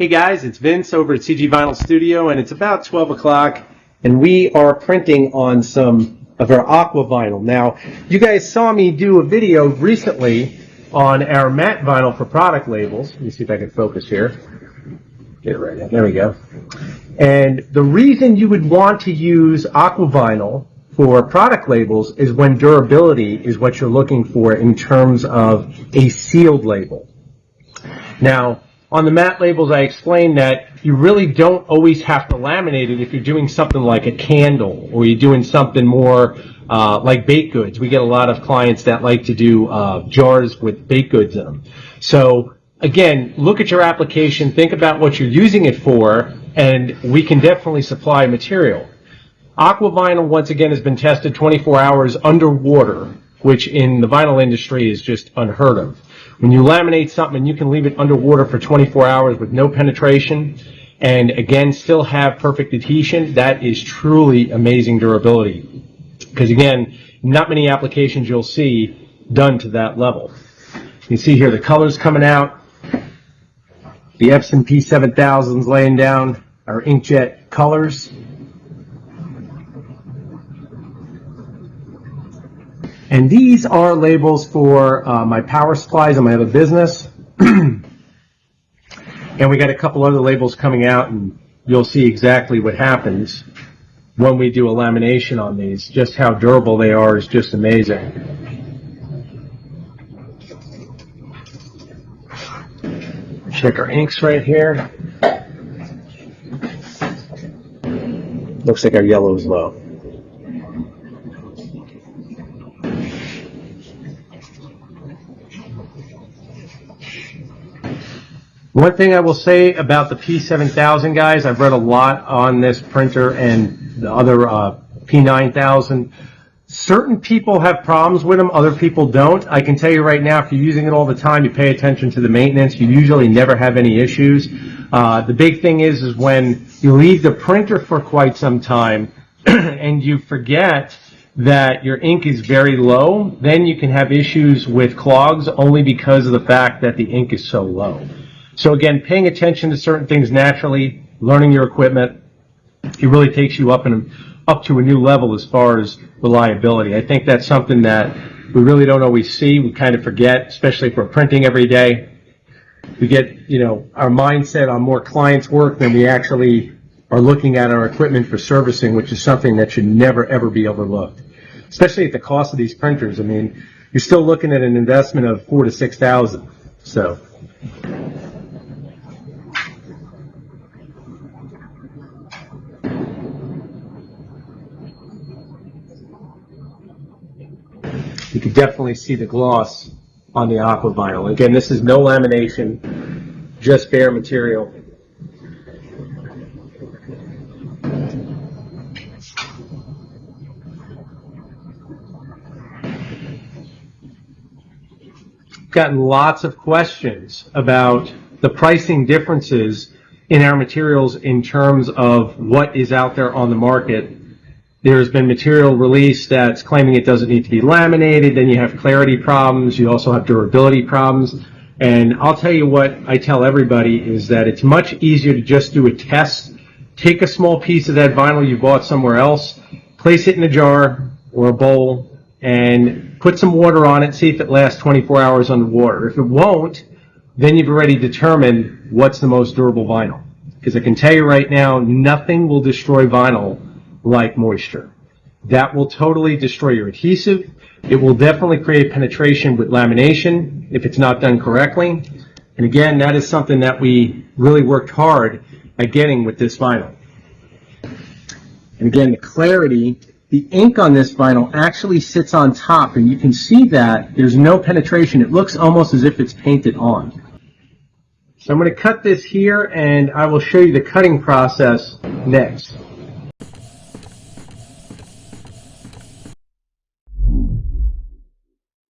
Hey guys, it's Vince over at CG Vinyl Studio, and it's about 12 o'clock, and we are printing on some of our AquaVinyl. Now, you guys saw me do a video recently on our matte vinyl for product labels. Let me see if I can focus here. Get it right in. There we go. And the reason you would want to use AquaVinyl for product labels is when durability is what you're looking for in terms of a sealed label. Now, on the matte labels, I explained that you really don't always have to laminate it if you're doing something like a candle or you're doing something more like baked goods. We get a lot of clients that like to do jars with baked goods in them. So again, look at your application, think about what you're using it for, and we can definitely supply material. AquaVinyl, once again, has been tested 24 hours underwater, which in the vinyl industry is just unheard of. When you laminate something, you can leave it underwater for 24 hours with no penetration and, again, still have perfect adhesion. That is truly amazing durability because, again, not many applications you'll see done to that level. You can see here the colors coming out. The Epson P7000's laying down our inkjet colors. And these are labels for my power supplies in my other business. And we got a couple other labels coming out, and you'll see exactly what happens when we do a lamination on these. Just how durable they are is just amazing. Check our inks right here. Looks like our yellow is low. One thing I will say about the P7000, guys, I've read a lot on this printer and the other P9000. Certain people have problems with them, other people don't. I can tell you right now, if you're using it all the time, you pay attention to the maintenance, you usually never have any issues. The big thing is when you leave the printer for quite some time and you forget that your ink is very low, then you can have issues with clogs only because of the fact that the ink is so low. So again, paying attention to certain things naturally, learning your equipment, it really takes you up to a new level as far as reliability. I think that's something that we really don't always see. We kind of forget, especially if we're printing every day. We get, our mindset on more clients' work than we actually are looking at our equipment for servicing, which is something that should never, ever be overlooked. Especially at the cost of these printers. I mean, you're still looking at an investment of $4,000 to $6,000. So. You can definitely see the gloss on the AquaVinyl. Again, this is no lamination, just bare material. Gotten lots of questions about the pricing differences in our materials in terms of what is out there on the market. There's been material released that's claiming it doesn't need to be laminated. Then you have clarity problems. You also have durability problems. And I'll tell you what I tell everybody is that it's much easier to just do a test. Take a small piece of that vinyl you bought somewhere else, place it in a jar or a bowl, and put some water on it, see if it lasts 24 hours underwater. If it won't, then you've already determined what's the most durable vinyl. Because I can tell you right now, nothing will destroy vinyl like moisture. That will totally destroy your adhesive. It will definitely create penetration with lamination if it's not done correctly. And again, that is something that we really worked hard at getting with this vinyl. And again, the clarity, the ink on this vinyl actually sits on top, and you can see that there's no penetration. It looks almost as if it's painted on. So I'm going to cut this here, and I will show you the cutting process next.